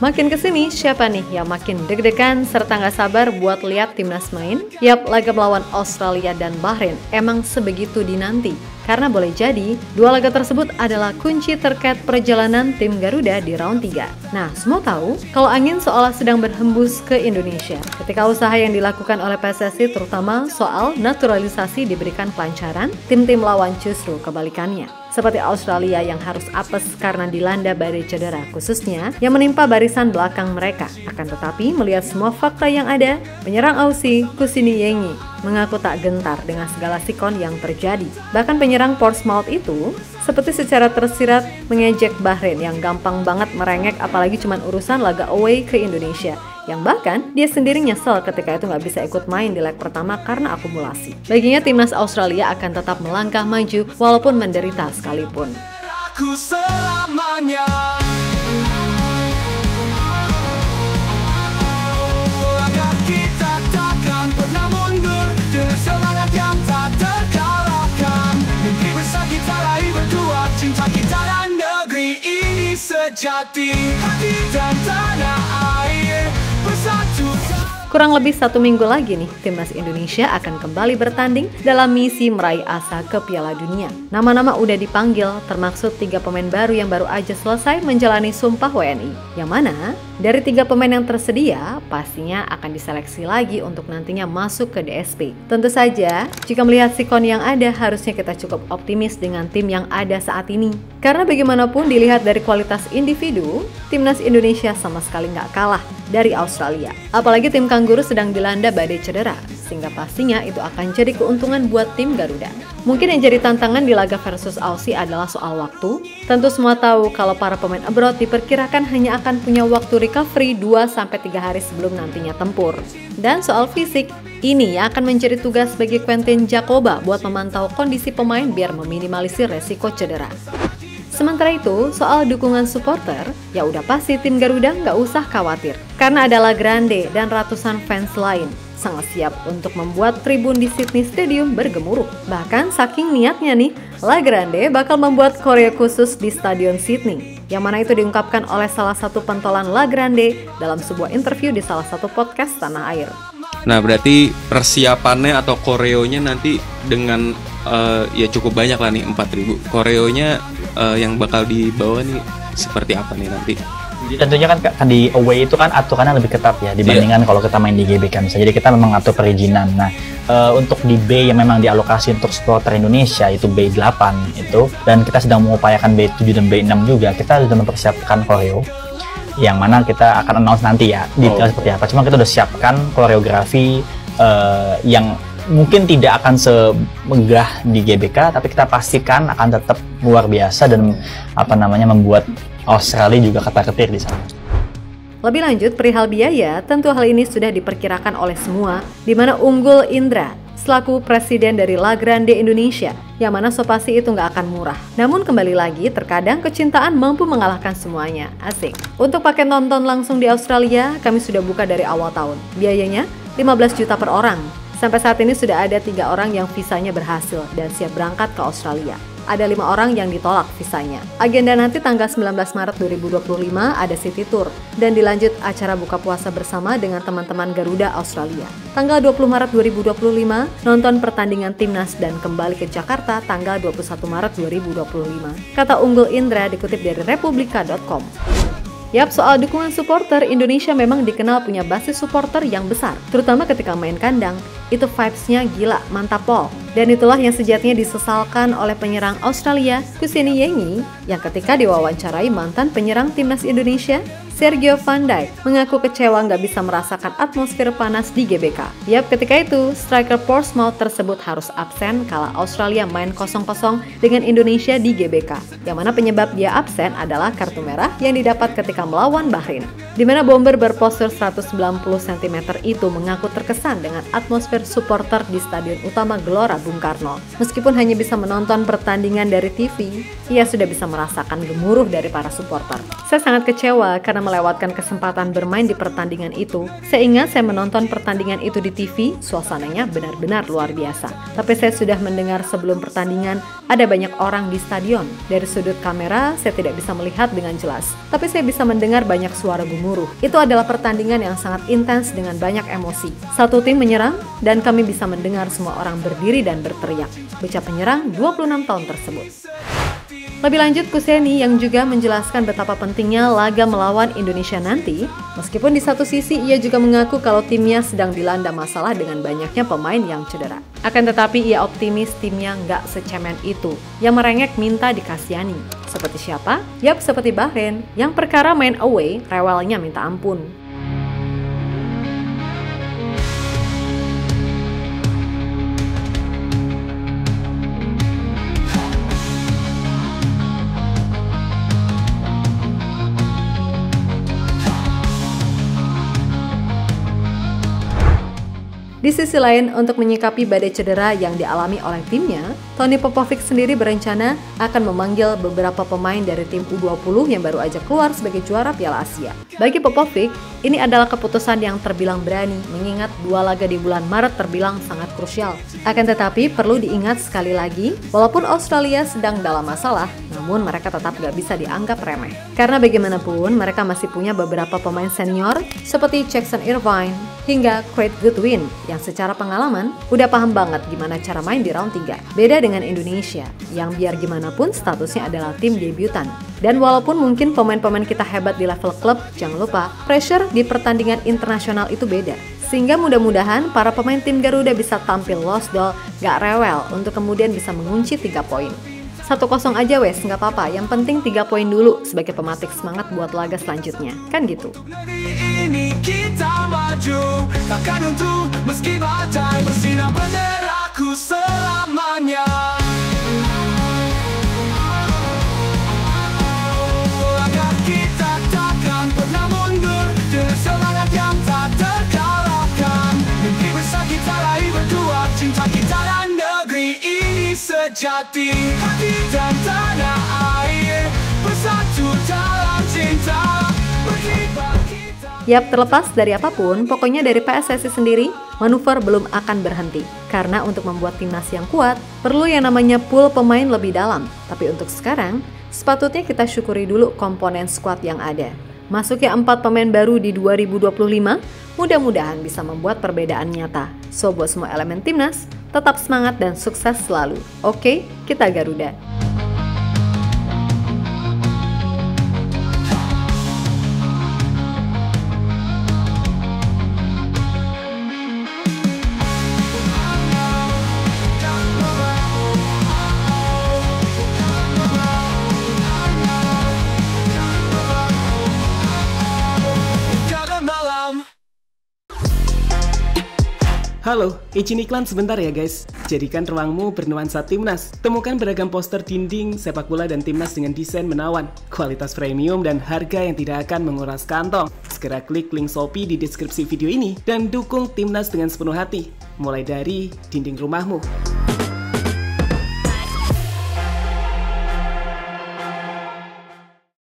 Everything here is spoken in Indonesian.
Makin kesini, siapa nih yang makin deg-degan serta nggak sabar buat lihat timnas main? Yap, laga melawan Australia dan Bahrain emang sebegitu dinanti. Karena boleh jadi, dua laga tersebut adalah kunci terkait perjalanan tim Garuda di round 3. Nah, semua tahu kalau angin seolah sedang berhembus ke Indonesia. Ketika usaha yang dilakukan oleh PSSI terutama soal naturalisasi diberikan kelancaran, tim-tim lawan justru kebalikannya. Seperti Australia yang harus apes karena dilanda badai cedera khususnya yang menimpa barisan belakang mereka. Akan tetapi melihat semua fakta yang ada, penyerang Aussie, Kusini Yengi, mengaku tak gentar dengan segala sikon yang terjadi. Bahkan penyerang Portsmouth itu seperti secara tersirat mengejek Bahrain yang gampang banget merengek apalagi cuma urusan laga away ke Indonesia. Yang bahkan dia sendiri nyesel ketika itu nggak bisa ikut main di leg pertama karena akumulasi. Baginya timnas Australia akan tetap melangkah maju walaupun menderita sekalipun. Aku selamanya. Kita takkan pernah mundur dengan semangat yang tak terkalahkan. Mimpi besar kita raih berdua, cinta kita dan negeri ini sejati. Hati dan tanah air bersatu. Kurang lebih 1 minggu lagi nih, timnas Indonesia akan kembali bertanding dalam misi meraih asa ke Piala Dunia. Nama-nama udah dipanggil, termaksud 3 pemain baru yang baru aja selesai menjalani sumpah WNI. Yang mana, dari 3 pemain yang tersedia, pastinya akan diseleksi lagi untuk nantinya masuk ke DSP. Tentu saja, jika melihat sikon yang ada, harusnya kita cukup optimis dengan tim yang ada saat ini. Karena bagaimanapun dilihat dari kualitas individu, timnas Indonesia sama sekali nggak kalah dari Australia. Apalagi tim Kangguru sedang dilanda badai cedera, sehingga pastinya itu akan jadi keuntungan buat tim Garuda. Mungkin yang jadi tantangan di laga versus Aussie adalah soal waktu. Tentu semua tahu kalau para pemain abroad diperkirakan hanya akan punya waktu recovery 2-3 hari sebelum nantinya tempur. Dan soal fisik, ini yang akan menjadi tugas bagi Quentin Jacoba buat memantau kondisi pemain biar meminimalisir resiko cedera. Sementara itu, soal dukungan supporter, ya udah pasti tim Garuda nggak usah khawatir. Karena ada La Grande dan ratusan fans lain sangat siap untuk membuat tribun di Sydney Stadium bergemuruh. Bahkan saking niatnya nih, La Grande bakal membuat koreo khusus di Stadion Sydney. Yang mana itu diungkapkan oleh salah satu pentolan La Grande dalam sebuah interview di salah satu podcast tanah air. Nah, berarti persiapannya atau koreonya nanti dengan ya cukup banyak lah nih, 4.000. Koreonya yang bakal dibawa nih seperti apa nih nanti? Tentunya kan di away itu kan aturannya lebih ketat ya dibandingkan kalau kita main di GBK misalnya. Jadi kita memang atur perizinan. Nah, untuk di B yang memang dialokasi untuk supporter Indonesia itu B8 itu, dan kita sedang mengupayakan B7 dan B6 juga, kita sudah mempersiapkan koreo yang mana kita akan announce nanti ya detail seperti apa. Cuma kita udah siapkan koreografi yang mungkin tidak akan semegah di GBK, tapi kita pastikan akan tetap luar biasa dan membuat Australia juga ketar-ketir di sana. Lebih lanjut perihal biaya, tentu hal ini sudah diperkirakan oleh semua, di mana Unggul Indra selaku presiden dari La Grande Indonesia, yang mana so pasti itu nggak akan murah. Namun kembali lagi, terkadang kecintaan mampu mengalahkan semuanya. Asik. Untuk paket nonton langsung di Australia, kami sudah buka dari awal tahun. Biayanya 15 juta per orang. Sampai saat ini sudah ada 3 orang yang visanya berhasil dan siap berangkat ke Australia. Ada 5 orang yang ditolak visanya. Agenda nanti tanggal 19 Maret 2025 ada City Tour dan dilanjut acara buka puasa bersama dengan teman-teman Garuda Australia. Tanggal 20 Maret 2025 nonton pertandingan timnas dan kembali ke Jakarta tanggal 21 Maret 2025. Kata Unggul Indra dikutip dari republika.com. Yap, soal dukungan supporter, Indonesia memang dikenal punya basis supporter yang besar, terutama ketika main kandang. Itu vibes-nya gila, mantap pol. Dan itulah yang sejatinya disesalkan oleh penyerang Australia, Kusini Yengi, yang ketika diwawancarai mantan penyerang timnas Indonesia, Sergio Van Dijk, mengaku kecewa nggak bisa merasakan atmosfer panas di GBK. Yap, ketika itu, striker Portsmouth tersebut harus absen kala Australia main 0-0 dengan Indonesia di GBK. Yang mana penyebab dia absen adalah kartu merah yang didapat ketika melawan Bahrain. Di mana bomber berpostur 190 cm itu mengaku terkesan dengan atmosfer supporter di Stadion Utama Gelora Bung Karno. Meskipun hanya bisa menonton pertandingan dari TV, ia sudah bisa merasakan gemuruh dari para supporter. Saya sangat kecewa karena melewatkan kesempatan bermain di pertandingan itu. Saya ingat saya menonton pertandingan itu di TV, suasananya benar-benar luar biasa. Tapi saya sudah mendengar sebelum pertandingan ada banyak orang di stadion. Dari sudut kamera, saya tidak bisa melihat dengan jelas. Tapi saya bisa mendengar banyak suara gemuruh. Itu adalah pertandingan yang sangat intens dengan banyak emosi. Satu tim menyerang, dan kami bisa mendengar semua orang berdiri dan berteriak. Bocah penyerang 26 tahun tersebut. Lebih lanjut, Kuseni yang juga menjelaskan betapa pentingnya laga melawan Indonesia nanti, meskipun di satu sisi ia juga mengaku kalau timnya sedang dilanda masalah dengan banyaknya pemain yang cedera. Akan tetapi ia optimis timnya nggak secemen itu, yang merengek minta dikasihani. Seperti siapa? Yap, seperti Bahrain, yang perkara main away, rewelnya minta ampun. Di sisi lain, untuk menyikapi badai cedera yang dialami oleh timnya, Tony Popovic sendiri berencana akan memanggil beberapa pemain dari tim U20 yang baru aja keluar sebagai juara Piala Asia. Bagi Popovic, ini adalah keputusan yang terbilang berani, mengingat 2 laga di bulan Maret terbilang sangat krusial. Akan tetapi, perlu diingat sekali lagi, walaupun Australia sedang dalam masalah, namun mereka tetap gak bisa dianggap remeh. Karena bagaimanapun, mereka masih punya beberapa pemain senior seperti Jackson Irvine hingga Craig Goodwin yang secara pengalaman udah paham banget gimana cara main di round 3. Beda dengan Indonesia yang biar gimana pun statusnya adalah tim debutan. Dan walaupun mungkin pemain-pemain kita hebat di level klub, jangan lupa pressure di pertandingan internasional itu beda. Sehingga mudah-mudahan para pemain tim Garuda bisa tampil lost doll, gak rewel untuk kemudian bisa mengunci 3 poin. 1-0 aja wes, nggak apa-apa. Yang penting 3 poin dulu sebagai pematik semangat buat laga selanjutnya. Kan gitu. Ini kita maju, takkan untuk meski badai bersinar benderaku selamanya. Agar kita takkan pernah mundur dengan semangat yang tak terkalahkan. Mimpi besar kita raih berdua, cinta kita dan negeri ini sejati. Hati dan tanah air bersatu dalam cinta. Yap, terlepas dari apapun, pokoknya dari PSSI sendiri, manuver belum akan berhenti. Karena untuk membuat timnas yang kuat, perlu yang namanya pool pemain lebih dalam. Tapi untuk sekarang, sepatutnya kita syukuri dulu komponen squad yang ada. Masuknya 4 pemain baru di 2025, mudah-mudahan bisa membuat perbedaan nyata. So, buat semua elemen timnas, tetap semangat dan sukses selalu. Oke, kita Garuda. Halo, izin iklan sebentar ya guys. Jadikan ruangmu bernuansa timnas. Temukan beragam poster dinding, sepak bola dan timnas dengan desain menawan, kualitas premium dan harga yang tidak akan menguras kantong. Segera klik link Shopee di deskripsi video ini dan dukung timnas dengan sepenuh hati. Mulai dari dinding rumahmu.